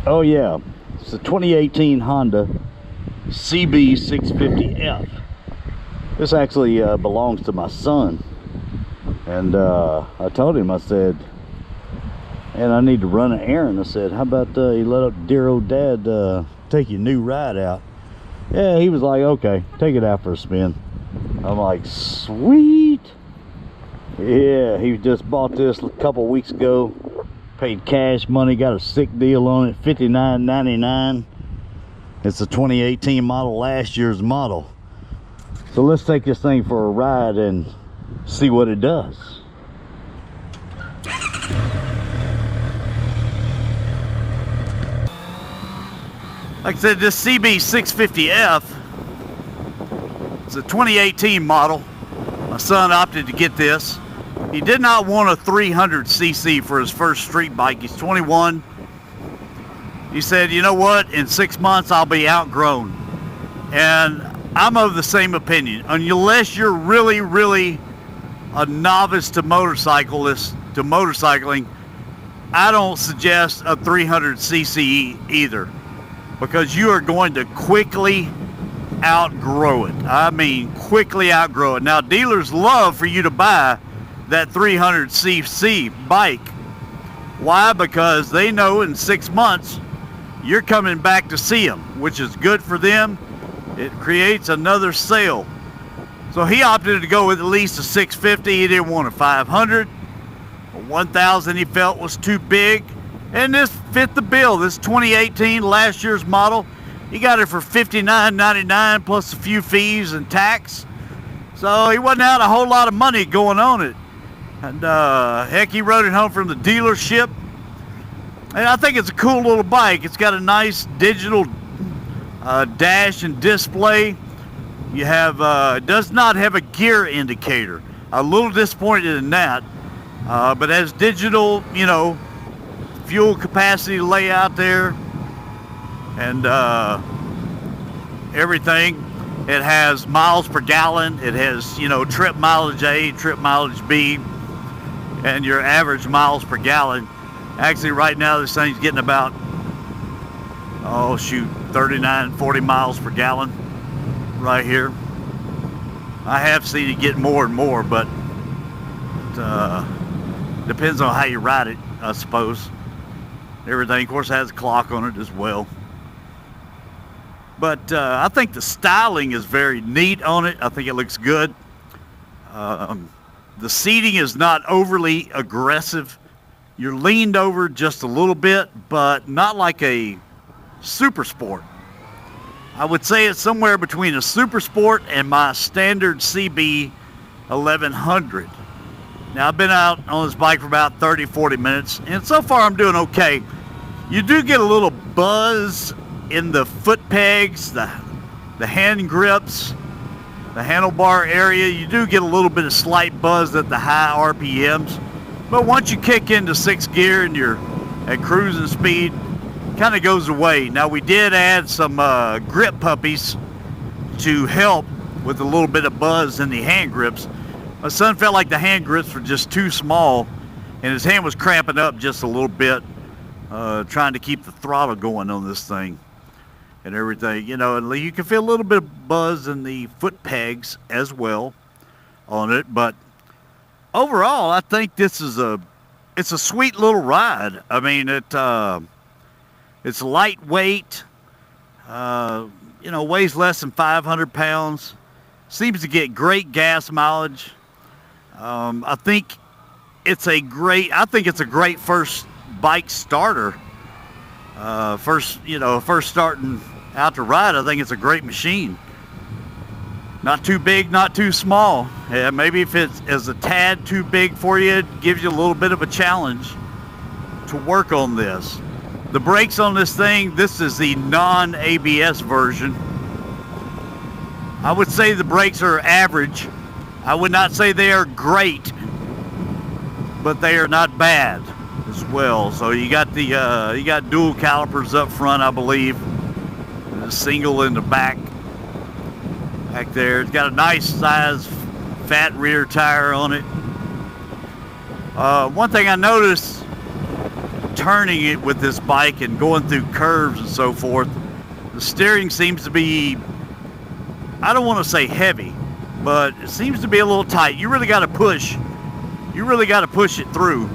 Oh yeah, it's a 2018 Honda CB650F. This actually belongs to my son, and I told him, I said, and I need to run an errand. I said, how about you let up dear old dad take your new ride out? Yeah, he was like, okay, take it out for a spin. I'm like, sweet. Yeah, he just bought this a couple weeks ago, paid cash money, got a sick deal on it, $59.99. It's a 2018 model, last year's model. So let's take this thing for a ride and see what it does. Like I said, this CB650F, it's a 2018 model. My son opted to get this. He did not want a 300cc for his first street bike. He's 21. He said, you know what, in 6 months I'll be outgrown. And I'm of the same opinion. Unless you're really a novice to motorcycling, I don't suggest a 300cc either, because you are going to quickly outgrow it. I mean, quickly outgrow it. Now, dealers love for you to buy that 300cc bike. Why? Because they know in 6 months you're coming back to see them, which is good for them. It creates another sale. So he opted to go with at least a 650. He didn't want a 500. A 1000 he felt was too big. And this fit the bill. This 2018, last year's model. He got it for $59.99 plus a few fees and tax. So he wasn't out a whole lot of money going on it. And heck, he rode it home from the dealership. And I think it's a cool little bike. It's got a nice digital dash and display. You have it does not have a gear indicator. A little disappointed in that, but has digital, you know, fuel capacity layout there, and everything. It has miles per gallon. It has, you know, trip mileage A, trip mileage B, and your average miles per gallon. Actually, right now this thing's getting about, oh shoot, 39, 40 miles per gallon right here. I have seen it get more and more, but depends on how you ride it, I suppose. Everything, of course, has a clock on it as well. But I think the styling is very neat on it. I think it looks good. The seating is not overly aggressive. You're leaned over just a little bit, but not like a super sport. I would say it's somewhere between a super sport and my standard CB 1100. Now, I've been out on this bike for about 30-40 minutes, and so far I'm doing okay. You do get a little buzz in the foot pegs, the hand grips, the handlebar area. You do get a little bit of slight buzz at the high RPMs, but once you kick into 6th gear and you're at cruising speed, kind of goes away. Now, we did add some grip puppies to help with a little bit of buzz in the hand grips. My son felt like the hand grips were just too small, and his hand was cramping up just a little bit, trying to keep the throttle going on this thing and everything. You know, and you can feel a little bit of buzz in the foot pegs as well on it. But overall, I think this is it's a sweet little ride. I mean, it's lightweight, you know, weighs less than 500 pounds, seems to get great gas mileage. I think it's a great first bike starter. First starting out to ride, I think it's a great machine. Not too big, not too small. Yeah, maybe if it is a tad too big for you, it gives you a little bit of a challenge to work on this. The brakes on this thing, this is the non-ABS version. I would say the brakes are average. I would not say they are great, but they are not bad as well. So you got the you got dual calipers up front, I believe, and a single in the back there. It's got a nice size fat rear tire on it. One thing I noticed, turning it with this bike and going through curves and so forth, the steering seems to be, I don't want to say heavy, but it seems to be a little tight. You really got to push. You really got to push it through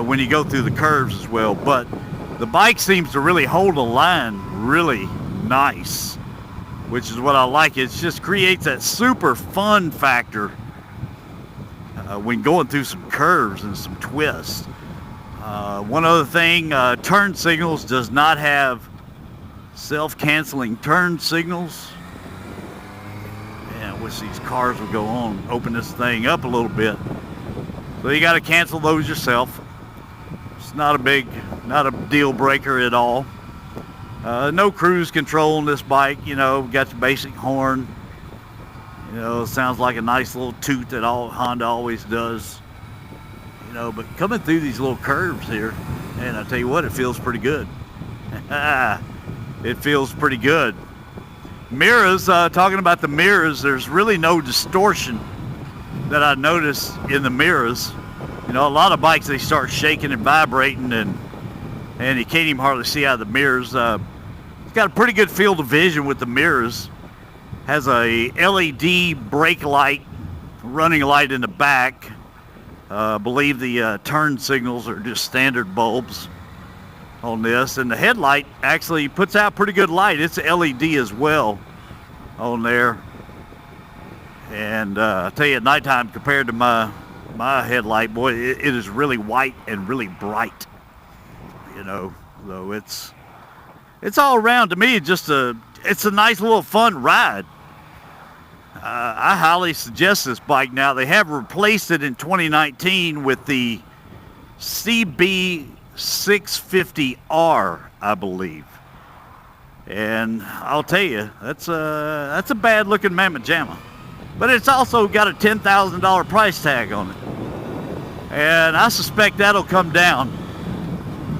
when you go through the curves as well. But the bike seems to really hold the line really nice, which is what I like. It just creates that super fun factor when going through some curves and some twists. One other thing, turn signals does not have self-canceling turn signals. Man, I wish these cars would go on, open this thing up a little bit. So you got to cancel those yourself. It's not a deal breaker at all. No cruise control on this bike, you know, got your basic horn. You know, sounds like a nice little toot that Honda always does. You know, but coming through these little curves here, and I tell you what, it feels pretty good. It feels pretty good. Mirrors, talking about the mirrors, there's really no distortion that I notice in the mirrors. You know, a lot of bikes, they start shaking and vibrating, and you can't even hardly see out of the mirrors. It's got a pretty good field of vision with the mirrors. Has a LED brake light, running light in the back. I believe the turn signals are just standard bulbs on this, and the headlight actually puts out pretty good light. It's LED as well on there. And I tell you, at nighttime compared to my headlight, boy, it is really white and really bright. You know, so it's all around, to me, it's a nice little fun ride. I highly suggest this bike now. They have replaced it in 2019 with the CB650R, I believe. And I'll tell you, that's a bad looking mamma jamma. But it's also got a $10,000 price tag on it. And I suspect that'll come down.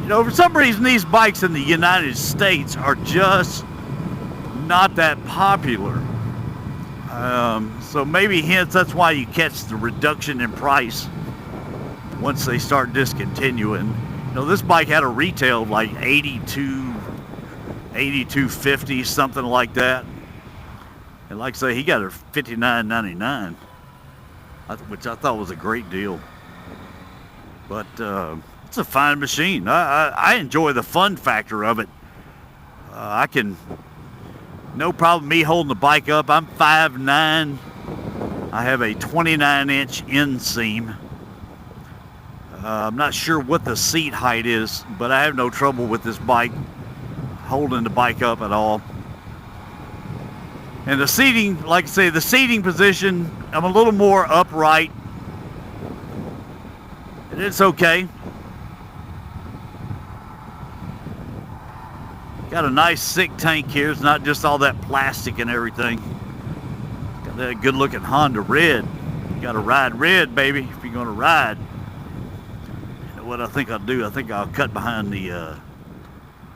You know, for some reason, these bikes in the United States are just not that popular. So maybe hence that's why you catch the reduction in price once they start discontinuing. You know, this bike had a retail of like $82.50, something like that. And like I say, he got it for $59.99, which I thought was a great deal. But it's a fine machine. I enjoy the fun factor of it. I can, no problem me holding the bike up. I'm 5'9". I have a 29-inch inseam. I'm not sure what the seat height is, but I have no trouble with this bike holding the bike up at all. And the seating, like I say, the seating position, I'm a little more upright. And it's okay. Got a nice thick tank here. It's not just all that plastic and everything. Got that good looking Honda red. You gotta ride red, baby, if you're gonna ride. You know what I think I'll do? I think I'll cut behind the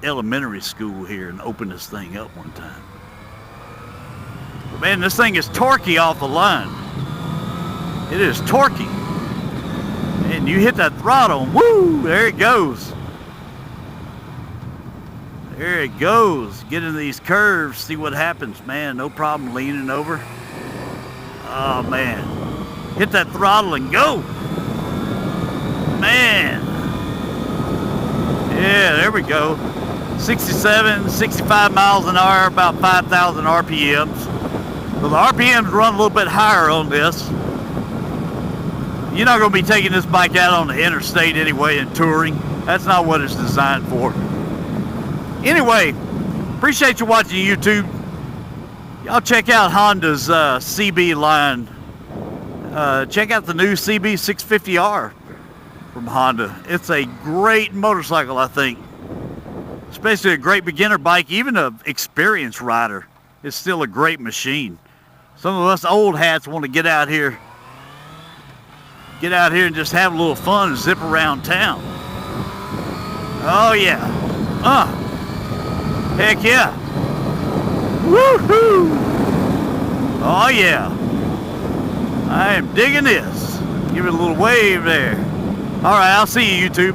elementary school here and open this thing up one time. Man, this thing is torquey off the line. It is torquey. And you hit that throttle, woo, there it goes. There it goes. Get into these curves, see what happens, man. No problem leaning over. Oh, man. Hit that throttle and go. Man. Yeah, there we go. 67, 65 miles an hour, about 5,000 RPMs. So the RPMs run a little bit higher on this. You're not going to be taking this bike out on the interstate anyway and touring. That's not what it's designed for. Anyway, appreciate you watching YouTube. Y'all check out Honda's CB line. Check out the new CB650R from Honda. It's a great motorcycle, I think. Especially a great beginner bike, even an experienced rider. It's still a great machine. Some of us old hats want to get out here and just have a little fun and zip around town. Oh yeah. Heck yeah. Woohoo! Oh yeah. I am digging this. Give it a little wave there. All right, I'll see you, YouTube.